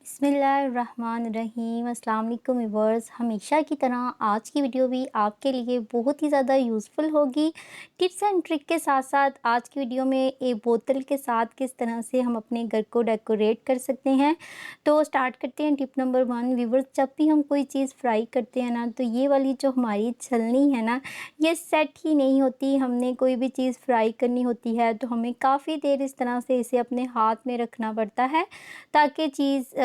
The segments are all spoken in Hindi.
बिस्मिल्लाहिर्रहमानिर्रहीम अस्सलाम वालेकुम व्यूअर्स। हमेशा की तरह आज की वीडियो भी आपके लिए बहुत ही ज़्यादा यूज़फुल होगी। टिप्स एंड ट्रिक के साथ साथ आज की वीडियो में एक बोतल के साथ किस तरह से हम अपने घर को डेकोरेट कर सकते हैं। तो स्टार्ट करते हैं टिप नंबर 1। व्यूअर्स, जब भी हम कोई चीज़ फ्राई करते हैं ना, तो ये वाली जो हमारी छलनी है ना, ये सेट ही नहीं होती। हमने कोई भी चीज़ फ्राई करनी होती है तो हमें काफ़ी देर इस तरह से इसे अपने हाथ में रखना पड़ता है, ताकि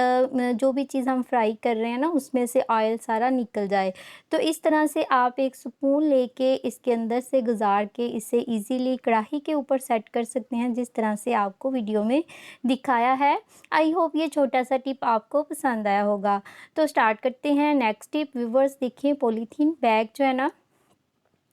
जो भी चीज़ हम फ्राई कर रहे हैं ना, उसमें से ऑयल सारा निकल जाए। तो इस तरह से आप एक स्पून लेके इसके अंदर से गुज़ार के इसे इजीली कढ़ाई के ऊपर सेट कर सकते हैं, जिस तरह से आपको वीडियो में दिखाया है। आई होप ये छोटा-सा टिप आपको पसंद आया होगा। तो स्टार्ट करते हैं नेक्स्ट टिप। व्यूअर्स, देखिए पॉलीथीन बैग जो है ना,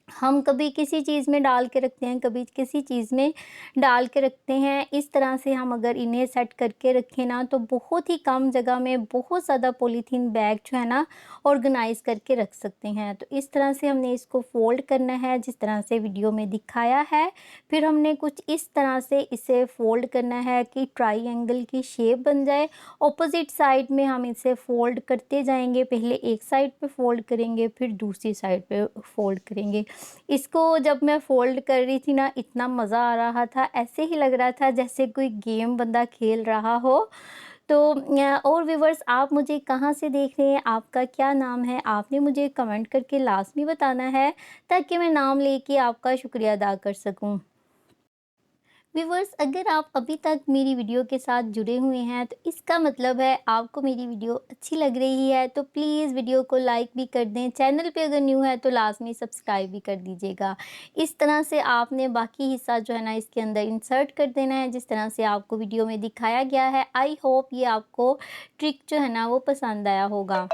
हम कभी किसी चीज़ में डाल के रखते हैं, कभी किसी चीज़ में डाल के रखते हैं। इस तरह से हम अगर इन्हें सेट करके रखें ना, तो बहुत ही कम जगह में बहुत ज़्यादा पॉलीथीन बैग जो है ना, ऑर्गेनाइज़ करके रख सकते हैं। तो इस तरह से हमने इसको फ़ोल्ड करना है, जिस तरह से वीडियो में दिखाया है। फिर हमने कुछ इस तरह से इसे फ़ोल्ड करना है कि ट्रायंगल की शेप बन जाए। ऑपोज़िट साइड में हम इसे फ़ोल्ड करते जाएँगे। पहले एक साइड पे फ़ोल्ड करेंगे, फिर दूसरी साइड पे फ़ोल्ड करेंगे। इसको जब मैं फ़ोल्ड कर रही थी ना, इतना मज़ा आ रहा था, ऐसे ही लग रहा था जैसे कोई गेम बंदा खेल रहा हो। तो और व्यूअर्स, आप मुझे कहाँ से देख रहे हैं, आपका क्या नाम है, आपने मुझे कमेंट करके लाज़मी बताना है, ताकि मैं नाम लेके आपका शुक्रिया अदा कर सकूँ। व्यूवर्स, अगर आप अभी तक मेरी वीडियो के साथ जुड़े हुए हैं, तो इसका मतलब है आपको मेरी वीडियो अच्छी लग रही है। तो प्लीज़ वीडियो को लाइक भी कर दें। चैनल पे अगर न्यू है तो लाजमी सब्सक्राइब भी कर दीजिएगा। इस तरह से आपने बाकी हिस्सा जो है ना, इसके अंदर इंसर्ट कर देना है, जिस तरह से आपको वीडियो में दिखाया गया है। आई होप ये आपको ट्रिक जो है ना, वो पसंद आया होगा।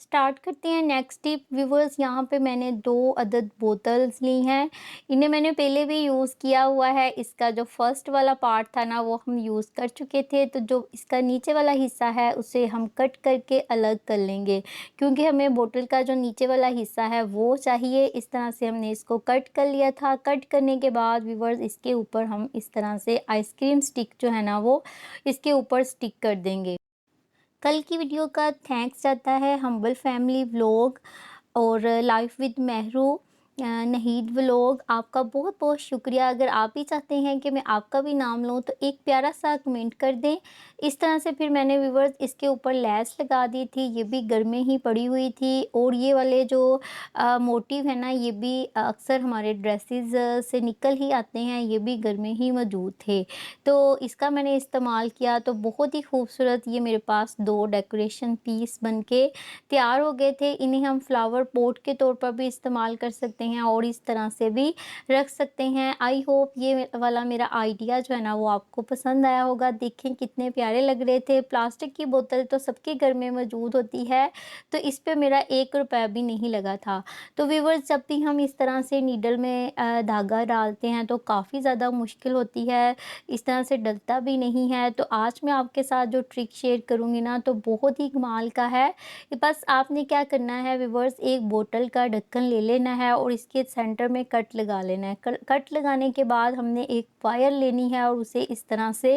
स्टार्ट करते हैं नेक्स्ट टिप। व्यूवर्स, यहाँ पे मैंने 2 अदद बोतल्स ली हैं। इन्हें मैंने पहले भी यूज़ किया हुआ है। इसका जो फर्स्ट वाला पार्ट था ना, वो हम यूज़ कर चुके थे। तो जो इसका नीचे वाला हिस्सा है, उसे हम कट करके अलग कर लेंगे, क्योंकि हमें बोतल का जो नीचे वाला हिस्सा है वो चाहिए। इस तरह से हमने इसको कट कर लिया था। कट करने के बाद व्यूवर्स, इसके ऊपर हम इस तरह से आइसक्रीम स्टिक जो है ना, वो इसके ऊपर स्टिक कर देंगे। कल की वीडियो का थैंक्स जाता है हम्बल फैमिली व्लॉग और लाइफ विद महरू नहीद व्लॉग। आपका बहुत बहुत शुक्रिया। अगर आप भी चाहते हैं कि मैं आपका भी नाम लूँ, तो एक प्यारा सा कमेंट कर दें। इस तरह से फिर मैंने व्यूवर्स इसके ऊपर लैस लगा दी थी। ये भी घर में ही पड़ी हुई थी, और ये वाले जो मोटिव है ना, ये भी अक्सर हमारे ड्रेसेस से निकल ही आते हैं। ये भी घर में ही मौजूद थे, तो इसका मैंने इस्तेमाल किया। तो बहुत ही खूबसूरत ये मेरे पास 2 डेकोरेशन पीस बनके तैयार हो गए थे। इन्हें हम फ्लावर पॉट के तौर पर भी इस्तेमाल कर सकते हैं, और इस तरह से भी रख सकते हैं। आई होप ये वाला मेरा आइडिया जो है ना, वो आपको पसंद आया होगा। देखें कितने प्यारे लग रहे थे। प्लास्टिक की बोतल तो सबके घर में मौजूद होती है, तो इस पे मेरा 1 रुपया भी नहीं लगा था। तो व्यूअर्स, जब भी हम इस तरह से नीडल में धागा डालते हैं, तो काफ़ी ज़्यादा मुश्किल होती है, इस तरह से डलता भी नहीं है। तो आज मैं आपके साथ जो ट्रिक शेयर करूँगी ना, तो बहुत ही कमाल का है। बस आपने क्या करना है व्यूअर्स, एक बोतल का ढक्कन ले लेना है, और इसके सेंटर में कट लगा लेना है। कट लगाने के बाद हमने एक वायर लेनी है, और उसे इस तरह से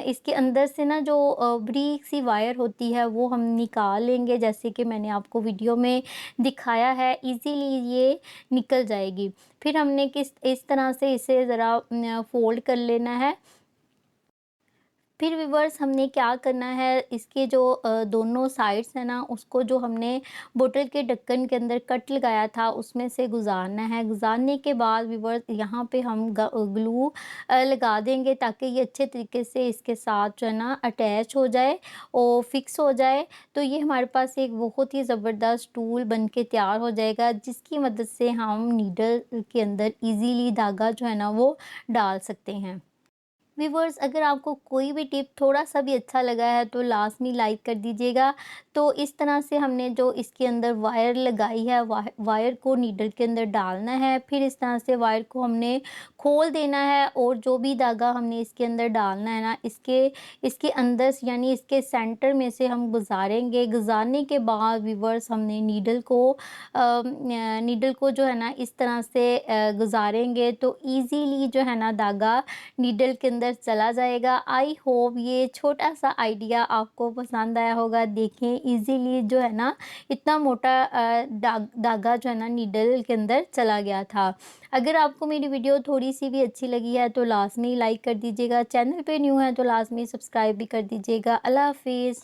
इसके अंदर से ना जो बारीक सी वायर होती है, वो हम निकाल लेंगे, जैसे कि मैंने आपको वीडियो में दिखाया है। इजीली ये निकल जाएगी। फिर हमने किस इस तरह से इसे ज़रा फ़ोल्ड कर लेना है। फिर व्यूअर्स, हमने क्या करना है, इसके जो दोनों साइड्स हैं ना, उसको जो हमने बोतल के ढक्कन के अंदर कट लगाया था, उसमें से गुज़ारना है। गुज़ारने के बाद व्यूअर्स, यहाँ पे हम ग्लू लगा देंगे, ताकि ये अच्छे तरीके से इसके साथ जो है ना अटैच हो जाए और फिक्स हो जाए। तो ये हमारे पास एक बहुत ही ज़बरदस्त टूल बन के तैयार हो जाएगा, जिसकी मदद से हम नीडल के अंदर ईज़िली धागा जो है ना, वो डाल सकते हैं। व्यूवर्स, अगर आपको कोई भी टिप थोड़ा-सा भी अच्छा लगा है, तो लाज़मी लाइक कर दीजिएगा। तो इस तरह से हमने जो इसके अंदर वायर लगाई है, वायर को नीडल के अंदर डालना है। फिर इस तरह से वायर को हमने खोल देना है और जो भी धागा हमने इसके अंदर डालना है ना, इसके इसके अंदर से यानी इसके सेंटर में से हम गुज़ारेंगे। गुज़ारने के बाद व्यूअर्स हमने नीडल को जो है ना इस तरह से गुज़ारेंगे तो ईज़िली जो है ना धागा नीडल के अंदर चला जाएगा। आई होप ये छोटा-सा आइडिया आपको पसंद आया होगा। देखें ईज़िली जो है ना इतना मोटा धागा जो है ना नीडल के अंदर चला गया था। अगर आपको मेरी वीडियो थोड़ी-सी भी अच्छी लगी है तो लाज़मी लाइक कर दीजिएगा। चैनल पे न्यू हैं तो लाज़मी सब्सक्राइब भी कर दीजिएगा। अल्लाह हाफ़िज़।